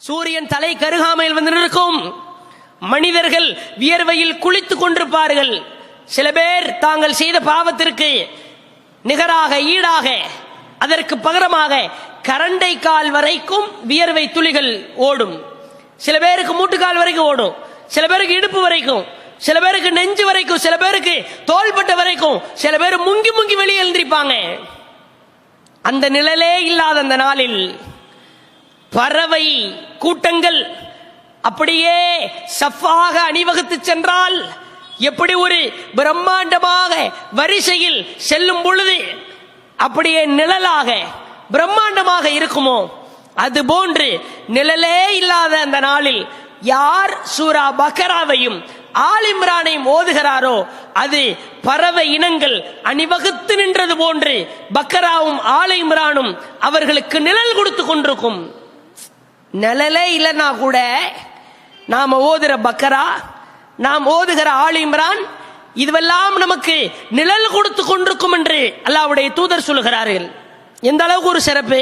சூரியன் தலை கருகாமையில் வந்து நிற்கும். மனிதர்கள் வியர்வையில் குளித்துக் கொண்டிருப்பார்கள். சில பேர் தாங்கள் செய்த பாவத்திற்கு நிகராக ஈடாக அதற்கு பகரமாக கரண்டை கால் வரைக்கும் வியர்வை துளிகள் ஓடும். சில பேருக்கு மூட்டுக்கால் வரைக்கும் ஓடும், சில பேருக்கு இடுப்பு வரைக்கும், சில பேருக்கு நெஞ்சு வரைக்கும், சில பேருக்கு தோள்பட்டை வரைக்கும், சில பேர் முங்கி முங்கி வெளியே எழுந்திருப்பாங்க. அந்த நிழலே இல்லாத அந்த நாளில் பறவை கூட்டங்கள் அப்படியே சஃபாக அணிவகுத்து சென்றால் எப்படி ஒரு பிரம்மாண்டமாக வரிசையில் செல்லும் பொழுது அப்படியே நிழலாக பிரம்மாண்டமாக இருக்குமோ அது போன்று நிழலே இல்லாத அந்த நாளில் யார் சூரா பக்கராவையும் ஆல் இம்ரானையும் ஓதுகிறாரோ அது பறவை இனங்கள் அணிவகுத்து நின்றது போன்று பக்கராவும் ஆல் இம்ரானும் அவர்களுக்கு நிழல் கொடுத்து கொண்டிருக்கும். நிழலே இல்லைன்னா கூட நாம ஓதுகிற பக்கரா, நாம் ஓதுகிற ஆல் இம்ரான் இதுவெல்லாம் நமக்கு நிழல் கொடுத்து கொண்டிருக்கும் என்று அல்லாஹ்வுடைய தூதர் சொல்கிறார்கள். எந்த அளவுக்கு ஒரு சிறப்பு!